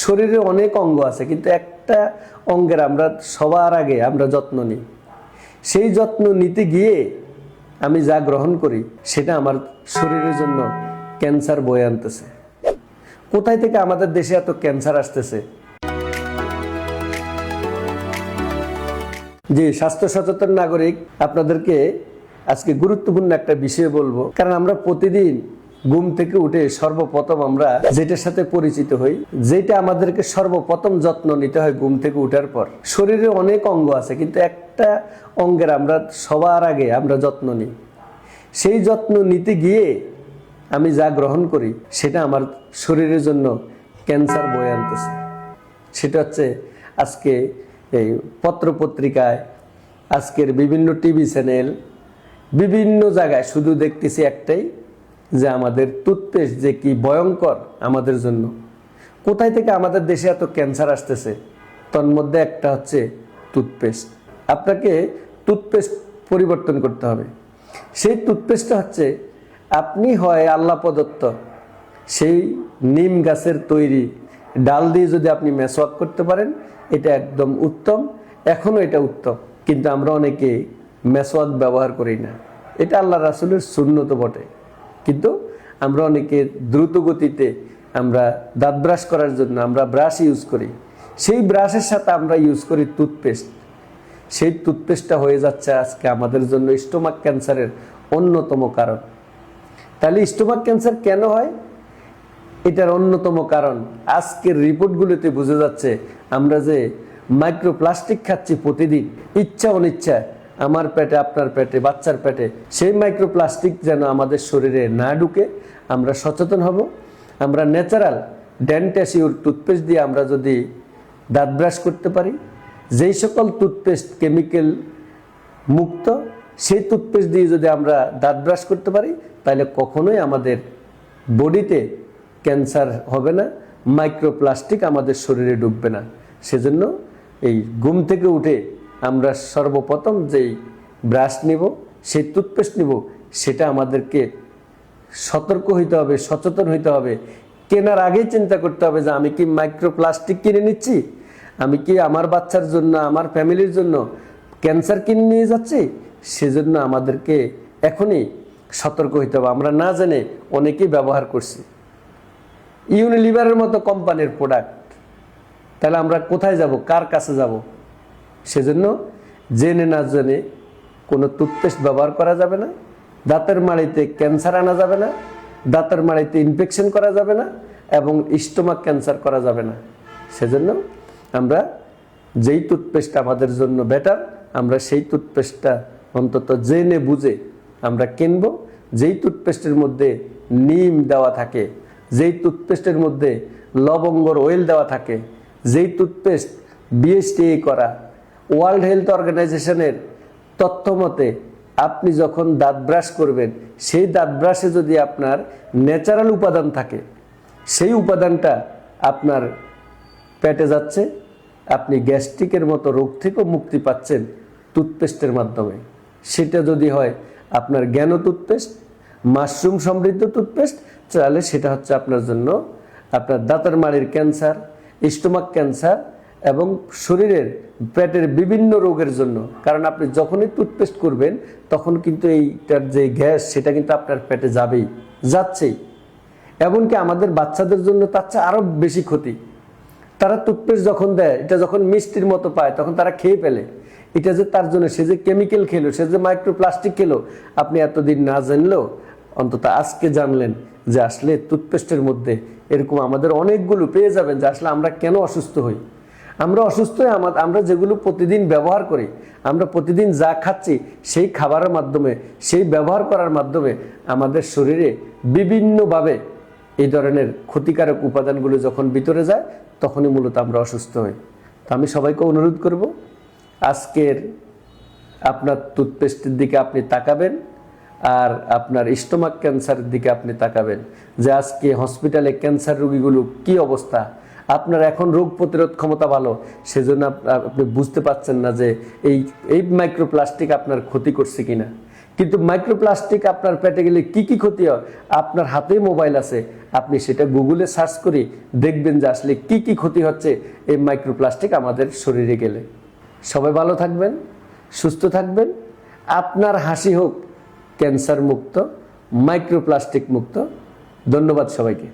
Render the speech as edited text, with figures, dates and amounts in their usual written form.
শরীরে অনেক অঙ্গ আছে, কিন্তু একটা অঙ্গের আমরা সবার আগে আমরা যত্ন নিই। সেই যত্ন নিতে গিয়ে আমি যা গ্রহণ করি সেটা আমার শরীরের জন্য ক্যান্সার বয়ে আনতেছে। কোথায় থেকে আমাদের দেশে এত ক্যান্সার আসতেছে? যে স্বাস্থ্য সচেতন নাগরিক, আপনাদেরকে আজকে গুরুত্বপূর্ণ একটা বিষয় বলবো। কারণ আমরা প্রতিদিন ঘুম থেকে উঠে সর্বপ্রথম আমরা যেটার সাথে পরিচিত হই, যেটা আমাদেরকে সর্বপ্রথম যত্ন নিতে হয় ঘুম থেকে উঠার পর। শরীরে অনেক অঙ্গ আছে, কিন্তু একটা অঙ্গের আমরা সবার আগে আমরা যত্ন নিই। সেই যত্ন নিতে গিয়ে আমি যা গ্রহণ করি সেটা আমার শরীরের জন্য ক্যান্সার বয়ে আনতেছে। সেটা হচ্ছে আজকে এই পত্রপত্রিকায়, আজকের বিভিন্ন টিভি চ্যানেল, বিভিন্ন জায়গায় শুধু দেখতেছি একটাই, যে আমাদের টুথপেস্ট যে কি ভয়ঙ্কর আমাদের জন্য। কোথায় থেকে আমাদের দেশে এত ক্যান্সার আসতেছে? তন্মধ্যে একটা হচ্ছে টুথপেস্ট। আপনাকে টুথপেস্ট পরিবর্তন করতে হবে। সেই টুথপেস্টটা হচ্ছে আপনি হয় আল্লাহ প্রদত্ত সেই নিম গাছের তৈরি ডাল দিয়ে যদি আপনি মেসওয়াক করতে পারেন, এটা একদম উত্তম। এখনও এটা উত্তম, কিন্তু আমরা অনেকে মেসওয়াক ব্যবহার করি না। এটা আল্লাহ রাসূলের সুন্নত বটে, কিন্তু আমরা অনেকে দ্রুত গতিতে আমরা দাঁত ব্রাশ করার জন্য আমরা ব্রাশ ইউজ করি। সেই ব্রাশের সাথে আমরা ইউজ করি টুথপেস্ট। সেই টুথপেস্টটা হয়ে যাচ্ছে আজকে আমাদের জন্য স্টোমাক ক্যান্সারের অন্যতম কারণ। তাহলে স্টোমাক ক্যান্সার কেন হয়? এটার অন্যতম কারণ আজকের রিপোর্টগুলোতে বোঝা যাচ্ছে, আমরা যে মাইক্রোপ্লাস্টিক খাচ্ছি প্রতিদিন ইচ্ছা অনিচ্ছা, আমার পেটে, আপনার পেটে, বাচ্চার পেটে, সেই মাইক্রোপ্লাস্টিক যেন আমাদের শরীরে না ঢুকে আমরা সচেতন হব। আমরা ন্যাচারাল ডেন্টাসিওর টুথপেস্ট দিয়ে আমরা যদি দাঁত ব্রাশ করতে পারি, যেই সকল টুথপেস্ট কেমিক্যাল মুক্ত, সেই টুথপেস্ট দিয়ে যদি আমরা দাঁত ব্রাশ করতে পারি, তাহলে কখনোই আমাদের বডিতে ক্যান্সার হবে না, মাইক্রোপ্লাস্টিক আমাদের শরীরে ঢুকবে না। সেজন্য এই ঘুম থেকে উঠে আমরা সর্বপ্রথম যেই ব্রাশ নিব, সেই টুথপেস্ট নিব, সেটা আমাদেরকে সতর্ক হইতে হবে, সচেতন হইতে হবে। কেনার আগেই চিন্তা করতে হবে যে আমি কি মাইক্রোপ্লাস্টিক কিনে নিচ্ছি, আমি কি আমার বাচ্চার জন্য, আমার ফ্যামিলির জন্য ক্যান্সার কিনে নিয়ে যাচ্ছি। সেজন্য আমাদেরকে এখনই সতর্ক হইতে হবে। আমরা না জেনে অনেকেই ব্যবহার করছি ইউনিলিভারের মতো কোম্পানির প্রোডাক্ট। তাহলে আমরা কোথায় যাব, কার কাছে যাব? সেজন্য জেনে না জেনে কোনো টুথপেস্ট ব্যবহার করা যাবে না। দাঁতের মাড়িতে ক্যান্সার আনা যাবে না, দাঁতের মাড়িতে ইনফেকশন করা যাবে না, এবং স্টোমাক ক্যান্সার করা যাবে না। সেজন্য আমরা যেই টুথপেস্ট আমাদের জন্য বেটার, আমরা সেই টুথপেস্টটা অন্তত জেনে বুঝে আমরা কিনবো। যেই টুথপেস্টের মধ্যে নিম দেওয়া থাকে, যেই টুথপেস্টের মধ্যে লবঙ্গর অয়েল দেওয়া থাকে, যেই টুথপেস্ট বিএসটিআই করা, ওয়ার্ল্ড হেলথ অর্গানাইজেশনের তথ্য মতে আপনি যখন দাঁত ব্রাশ করবেন, সেই দাঁত ব্রাশে যদি আপনার ন্যাচারাল উপাদান থাকে, সেই উপাদানটা আপনার পেটে যাচ্ছে, আপনি গ্যাস্ট্রিকের মতো রোগ থেকেও মুক্তি পাচ্ছেন টুথপেস্টের মাধ্যমে। সেটা যদি হয় আপনার জ্ঞান টুথপেস্ট, মাশরুম সমৃদ্ধ টুথপেস্ট, তাহলে সেটা হচ্ছে আপনার জন্য আপনার দাঁতের মাড়ির ক্যান্সার, স্টোমাক ক্যান্সার এবং শরীরের পেটের বিভিন্ন রোগের জন্য। কারণ আপনি যখনই টুথপেস্ট করবেন তখন কিন্তু এইটার যে গ্যাস, সেটা কিন্তু আপনার পেটে যাবেই, যাচ্ছেই। এমনকি আমাদের বাচ্চাদের জন্য তার চেয়ে আরও বেশি ক্ষতি। তারা টুথপেস্ট যখন দেয়, এটা যখন মিষ্টির মতো পায় তখন তারা খেয়ে ফেলে। এটা যে তার জন্য, সে যে কেমিক্যাল খেলো, সে যে মাইক্রোপ্লাস্টিক খেলো, আপনি এতদিন না জানলেও অন্তত আজকে জানলেন যে আসলে টুথপেস্টের মধ্যে এরকম আমাদের অনেকগুলো পেয়ে যাবেন। যে আসলে আমরা কেন অসুস্থ হই? আমরা অসুস্থ হই আমরা যেগুলো প্রতিদিন ব্যবহার করি, আমরা প্রতিদিন যা খাচ্ছি সেই খাবারের মাধ্যমে, সেই ব্যবহার করার মাধ্যমে আমাদের শরীরে বিভিন্নভাবে এই ধরনের ক্ষতিকারক উপাদানগুলো যখন ভিতরে যায়, তখনই মূলত আমরা অসুস্থ হই। তো আমি সবাইকে অনুরোধ করব, আজকের আপনার টুথপেস্টের দিকে আপনি তাকাবেন, আর আপনার স্টোমাক ক্যান্সারের দিকে আপনি তাকাবেন, যে আজকে হসপিটালে ক্যান্সার রোগীগুলো কি অবস্থা। আপনার এখন রোগ প্রতিরোধ ক্ষমতা ভালো, সেজন্য আপনি বুঝতে পারছেন না যে এই মাইক্রোপ্লাস্টিক আপনার ক্ষতি করছে কিনা। কিন্তু মাইক্রোপ্লাস্টিক আপনার পেটে গেলে কি কি ক্ষতি হয়, আপনার হাতে মোবাইল আছে, আপনি সেটা গুগলে সার্চ করে দেখবেন যে আসলে কি কি ক্ষতি হচ্ছে এই মাইক্রোপ্লাস্টিক আমাদের শরীরে গেলে। সবাই ভালো থাকবেন, সুস্থ থাকবেন, আপনার হাসি হোক ক্যান্সার মুক্ত, মাইক্রোপ্লাস্টিক মুক্ত। ধন্যবাদ সবাইকে।